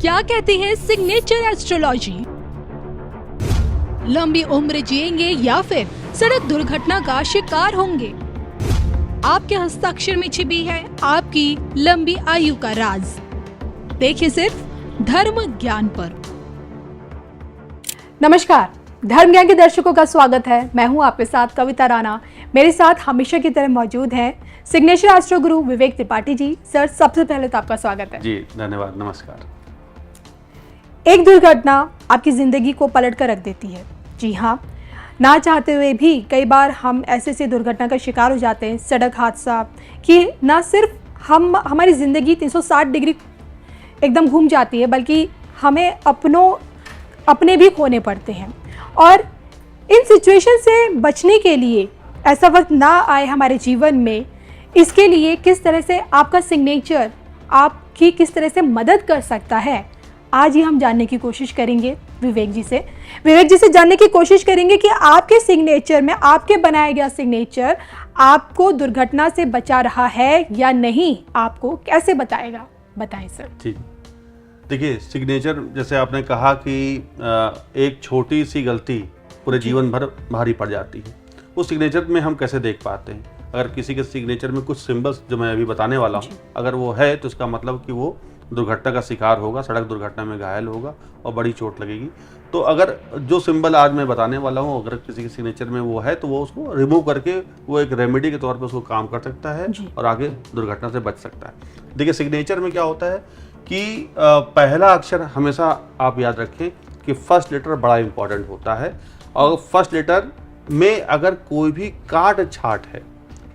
क्या कहती है सिग्नेचर एस्ट्रोलॉजी? लंबी उम्र जिएंगे या फिर सड़क दुर्घटना का शिकार होंगे? आपके हस्ताक्षर में छिपी है आपकी लंबी आयु का राज। देखिए सिर्फ धर्म ज्ञान पर। नमस्कार, धर्म ज्ञान के दर्शकों का स्वागत है। मैं हूं आपके साथ कविता राणा। मेरे साथ हमेशा की तरह मौजूद हैं सिग्नेचर एस्ट्रो गुरु विवेक त्रिपाठी जी। सर, सबसे पहले तो आपका स्वागत है। जी धन्यवाद, नमस्कार। एक दुर्घटना आपकी जिंदगी को पलट कर रख देती है। जी हाँ, ना चाहते हुए भी कई बार हम ऐसे दुर्घटना का शिकार हो जाते हैं, सड़क हादसा, कि ना सिर्फ हमारी ज़िंदगी 360 डिग्री एकदम घूम जाती है, बल्कि हमें अपने भी खोने पड़ते हैं। और इन सिचुएशन से बचने के लिए, ऐसा वक्त ना आए हमारे जीवन में, इसके लिए किस तरह से आपका सिग्नेचर आपकी किस तरह से मदद कर सकता है, आज ही हम जानने की कोशिश करेंगे विवेक जी से जानने की कोशिश करेंगे कि आपके सिग्नेचर में, आपके बनाया गया सिग्नेचर आपको दुर्घटना से बचा रहा है या नहीं, आपको कैसे बताएगा, बताएं सर। जी देखिए, सिग्नेचर जैसे आपने कहा कि एक छोटी सी गलती पूरे जीवन भर भारी पड़ जाती है। उस सिग्नेचर में हम कैसे देख पाते हैं? अगर किसी के सिग्नेचर में कुछ सिंबल्स जो मैं अभी बताने वाला हूँ, अगर वो है तो इसका मतलब कि वो दुर्घटना का शिकार होगा, सड़क दुर्घटना में घायल होगा और बड़ी चोट लगेगी। तो अगर जो सिंबल आज मैं बताने वाला हूँ, अगर किसी के सिग्नेचर में वो है तो वो उसको रिमूव करके वो एक रेमेडी के तौर पर उसको काम कर सकता है और आगे दुर्घटना से बच सकता है। देखिए, सिग्नेचर में क्या होता है कि पहला अक्षर हमेशा आप याद रखें कि फर्स्ट लेटर बड़ा इंपॉर्टेंट होता है। और फर्स्ट लेटर में अगर कोई भी काट छाट है,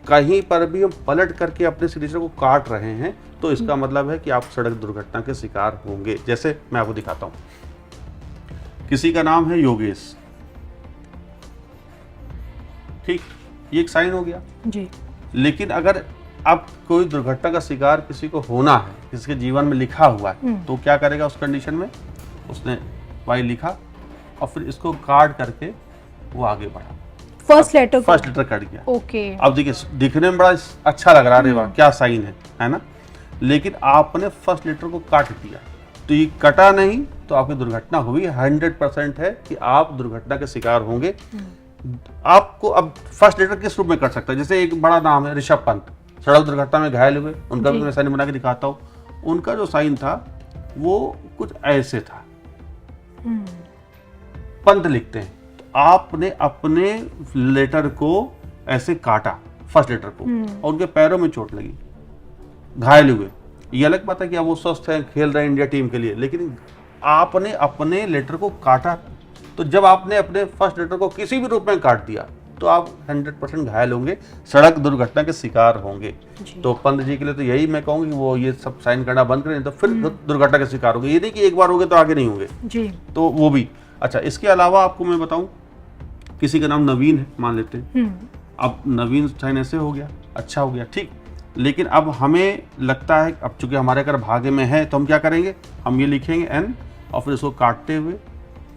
कहीं पर भी हम पलट करके अपने सिग्नेचर को काट रहे हैं, तो इसका मतलब है कि आप सड़क दुर्घटना के शिकार होंगे। जैसे मैं आपको दिखाता हूं, किसी का नाम है योगेश, ठीक, ये एक साइन हो गया जी। लेकिन अगर अब कोई दुर्घटना का शिकार किसी को होना है, किसी के जीवन में लिखा हुआ है, तो क्या करेगा उस कंडीशन में? उसने वाई लिखा और फिर इसको काट करके वो आगे बढ़ा, फर्स्ट लेटर कट गया। ओके। अब देखिए, दिखने में बड़ा अच्छा लग रहा है, वाह क्या साइन है ना, लेकिन आपने फर्स्ट लेटर को काट दिया तो ये कटा नहीं, तो आपकी दुर्घटना हुई। 100% है कि आप दुर्घटना के शिकार होंगे। आपको अब फर्स्ट लेटर किस रूप में कर सकता है? जैसे एक बड़ा नाम है ऋषभ पंत, सड़क दुर्घटना में घायल हुए, उनका भी मैं साइन बना के दिखाता हूँ। उनका जो साइन था वो कुछ ऐसे था, पंत लिखते हैं। तो आपने अपने लेटर को ऐसे काटा, फर्स्ट लेटर को, और उनके पैरों में चोट लगी, घायल हुए। ये अलग बात है कि अब वो स्वस्थ हैं, खेल रहे हैं इंडिया टीम के लिए, लेकिन आपने अपने लेटर को काटा। तो जब आपने अपने फर्स्ट लेटर को किसी भी रूप में काट दिया तो आप 100% घायल होंगे, सड़क दुर्घटना के शिकार होंगे। तो पंत जी के लिए तो यही मैं कहूँगी कि वो ये सब साइन करना बंद करें, तो फिर दुर्घटना के शिकार होंगे। ये नहीं कि एक बार हो गए तो आगे नहीं होंगे जी। तो वो भी अच्छा। इसके अलावा आपको मैं बताऊं, किसी का नाम नवीन है मान लेते हैं। अब नवीन साइन ऐसे हो गया, अच्छा हो गया, ठीक, लेकिन अब हमें लगता है अब चूंकि हमारे अगर भाग्य में है तो हम क्या करेंगे, हम ये लिखेंगे एन और फिर इसको काटते हुए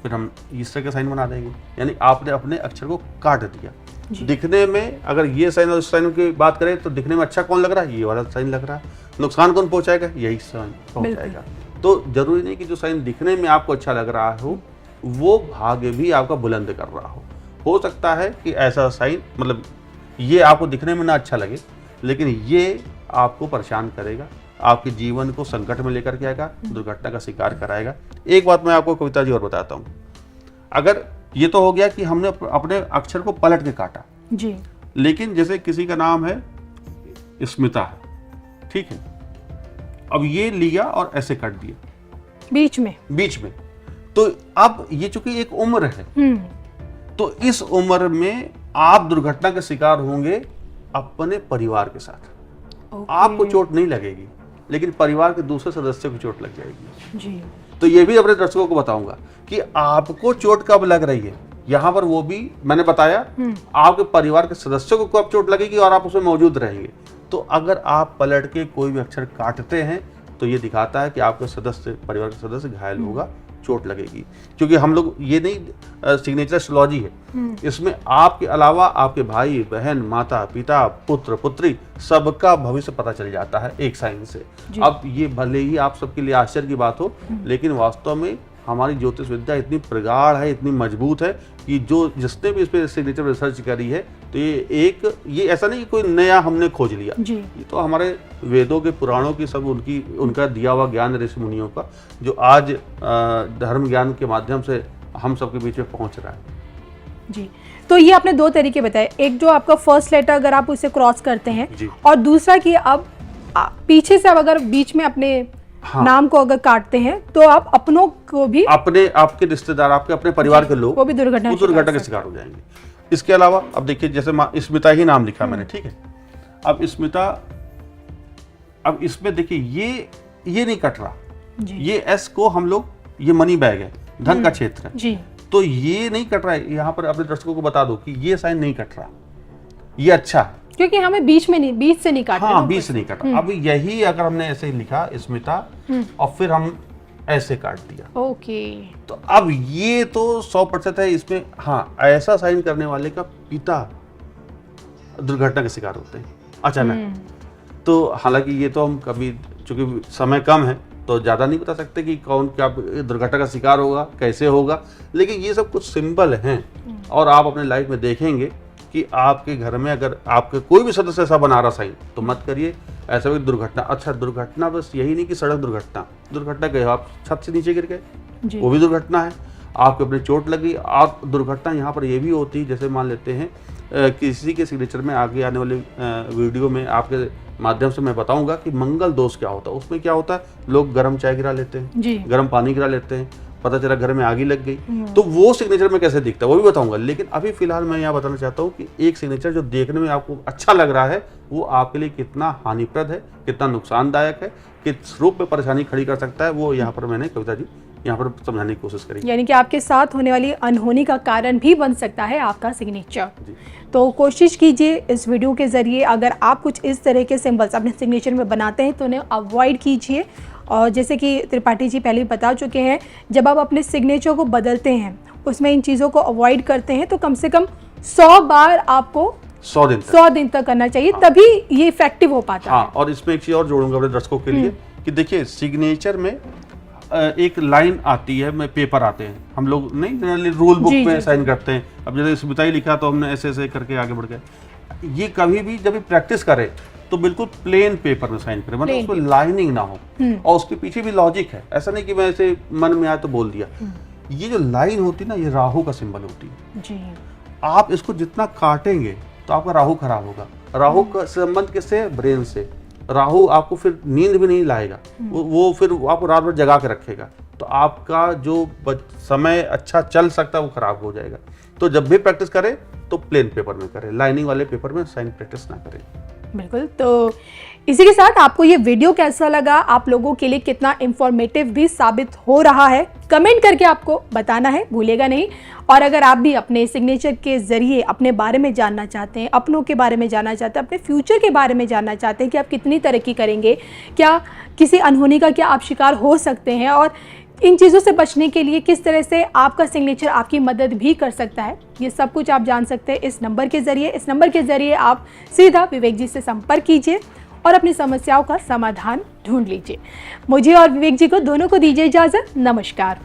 फिर हम इस तरह का साइन बना देंगे। यानी आपने अपने अक्षर को काट दिया। दिखने में अगर ये साइन और उस साइन की बात करें तो दिखने में अच्छा कौन लग रहा है? ये वाला साइन लग रहा है। नुकसान कौन पहुंचाएगा? यही साइन पहुंचाएगा। तो जरूरी नहीं कि जो साइन दिखने में आपको अच्छा लग रहा हो वो भाग्य भी आपका बुलंद कर रहा हो सकता है कि ऐसा साइन, मतलब ये आपको दिखने में ना अच्छा लगे, लेकिन ये आपको परेशान करेगा, आपके जीवन को संकट में लेकर के आएगा, दुर्घटना का शिकार कराएगा। एक बात मैं आपको कविता जी और बताता हूँ, अगर ये तो हो गया कि हमने अपने अक्षर को पलट के काटा जी, लेकिन जैसे किसी का नाम है स्मिता है, ठीक है, अब ये लिया और ऐसे काट दिया बीच में, तो अब ये चूंकि एक उम्र है, तो इस उम्र में आप दुर्घटना के शिकार होंगे अपने परिवार के साथ। आपको चोट नहीं लगेगी, लेकिन परिवार के दूसरे सदस्य को चोट लग जाएगी जी। तो ये भी अपने दर्शकों को बताऊंगा कि आपको चोट कब लग रही है। यहाँ पर वो भी मैंने बताया, आपके परिवार के सदस्यों को कब चोट लगेगी और आप उसमें मौजूद रहेंगे। तो अगर आप पलट के कोई भी अक्षर काटते हैं तो ये दिखाता है कि आपके सदस्य, परिवार के सदस्य घायल होगा चोट लगेगी, क्योंकि हम लोग ये नहीं सिग्नेचर एस्ट्रोलॉजी है, इसमें आपके अलावा आपके भाई बहन, माता पिता, पुत्र पुत्री सबका भविष्य पता चल जाता है एक साइन से। अब ये भले ही आप सबके लिए आश्चर्य की बात हो, लेकिन वास्तव में हमारी ज्योतिष विद्या इतनी प्रगाढ़ है, इतनी मजबूत है कि जिसने भी इस पे सिग्नेचर रिसर्च करी है, तो ये ऐसा नहीं कि कोई नया हमने खोज लिया, ये तो हमारे वेदों के पुराणों की सब उनका दिया हुआ ज्ञान ऋषि मुनियों का, जो आज धर्म ज्ञान के माध्यम से हम सबके बीच में पहुंच रहा है। जी, तो ये आपने दो तरीके बताए, एक जो आपका फर्स्ट लेटर अगर आप उसे क्रॉस करते हैं, और दूसरा कि अब पीछे से अब अगर बीच में अपने नाम को अगर काटते हैं तो आप अपनों को भी, आपके रिश्तेदार, आपके अपने परिवार के लोग वो भी दुर्घटना के शिकार हो जाएंगे। इसके अलावा अब देखिए, जैसे स्मिता ही नाम लिखा मैंने, ठीक है, अब स्मिता, अब इसमें देखिए ये नहीं कट रहा, ये एस को हम लोग, ये मनी बैग है, धन का क्षेत्र है जी, तो ये नहीं कट रहा है। यहाँ पर अपने दर्शकों को बता दो कि ये साइन नहीं कट रहा, ये अच्छा है, क्योंकि हमें बीच से नहीं काट रहा। हाँ, बीच से नहीं काटा। अब यही अगर हमने ऐसे ही लिखा स्मिता और फिर हम ऐसे काट दिया, ओके, तो अब ये तो 100% है इसमें। हाँ, ऐसा साइन करने वाले का पिता दुर्घटना के शिकार होते हैं अचानक। तो हालांकि ये तो हम कभी, चूंकि समय कम है तो ज्यादा नहीं बता सकते कि कौन क्या दुर्घटना का शिकार होगा, कैसे होगा, लेकिन ये सब कुछ सिंबल हैं और आप अपने लाइफ में देखेंगे कि आपके घर में अगर आपके कोई भी सदस्य ऐसा बना रहा साइन, तो मत करिए ऐसा भी दुर्घटना। अच्छा, दुर्घटना बस यही नहीं कि सड़क दुर्घटना गए आप छत से नीचे गिर गए, वो भी दुर्घटना है। आपके अपने चोट लगी, आप दुर्घटना यहाँ पर ये भी होती है, जैसे मान लेते हैं किसी के सिग्नेचर में आगे आने वाले वीडियो में आपके माध्यम से मैं बताऊंगा कि मंगल दोष क्या होता है। उसमें क्या होता है, लोग गर्म चाय गिरा लेते हैं, गर्म पानी गिरा लेते हैं, पता चला घर में आग ही लग गई, तो वो सिग्नेचर में कैसे दिखता है वो भी बताऊंगा। लेकिन अभी फिलहाल मैं यहाँ बताना चाहता हूँ कि एक सिग्नेचर जो देखने में आपको अच्छा लग रहा है, वो आपके लिए कितना हानिप्रद है, कितना नुकसानदायक है, किस रूप में परेशानी खड़ी कर सकता है, वो यहाँ पर मैंने कविता जी यहाँ पर समझाने की कोशिश करी। यानी कि आपके साथ होने वाली अनहोनी का कारण भी बन सकता है आपका सिग्नेचर। तो कोशिश कीजिए इस वीडियो के जरिए, अगर आप कुछ इस तरह के सिंबल्स अपने सिग्नेचर में बनाते हैं तो उन्हें अवॉइड कीजिए। और जैसे कि त्रिपाठी जी पहले बता चुके हैं, जब आप अपने सिग्नेचर को बदलते हैं उसमें इन चीज़ों को अवॉइड करते हैं तो कम से कम 100 बार आपको 100 दिन तक करना चाहिए। हाँ। तभी ये इफेक्टिव हो पाता है। और इसमें एक चीज़ और जोड़ूंगा अपने दर्शकों के लिए कि देखिए, सिग्नेचर में एक लाइन आती है, में पेपर आते हैं, हम लोग नहीं जनरली रूल बुक में साइन करते हैं। अब जैसे स्मिता ही लिखा तो हमने ऐसे ऐसे करके आगे बढ़ गए। ये कभी भी जब भी प्रैक्टिस करें तो बिल्कुल प्लेन पेपर में साइन करें, मतलब उसमें लाइनिंग ना हो, और उसके पीछे भी लॉजिक है। ऐसा नहीं कि मैं ऐसे मन में आया तो बोल दिया। ये जो लाइन होती है ना, ये राहु का सिंबल होती है जी। आप इसको जितना काटेंगे तो आपका राहु खराब होगा। राहु का संबंध किससे? ब्रेन से। राहु आपको फिर नींद भी नहीं लाएगा, वो फिर आपको रात भर जगा के रखेगा, तो आपका जो समय अच्छा चल सकता है वो खराब हो जाएगा। तो जब भी प्रैक्टिस करें तो प्लेन पेपर में करें, लाइनिंग वाले पेपर में साइन प्रैक्टिस ना करें। बिल्कुल। तो इसी के साथ आपको ये वीडियो कैसा लगा, आप लोगों के लिए कितना इंफॉर्मेटिव भी साबित हो रहा है, कमेंट करके आपको बताना है, भूलिएगा नहीं। और अगर आप भी अपने सिग्नेचर के जरिए अपने बारे में जानना चाहते हैं, अपनों के बारे में जानना चाहते हैं, अपने फ्यूचर के बारे में जानना चाहते हैं कि आप कितनी तरक्की करेंगे, क्या किसी अनहोनी का क्या आप शिकार हो सकते हैं, और इन चीज़ों से बचने के लिए किस तरह से आपका सिग्नेचर आपकी मदद भी कर सकता है, ये सब कुछ आप जान सकते हैं इस नंबर के ज़रिए। इस नंबर के ज़रिए आप सीधा विवेक जी से संपर्क कीजिए और अपनी समस्याओं का समाधान ढूंढ लीजिए। मुझे और विवेक जी को दोनों को दीजिए इजाज़त। नमस्कार।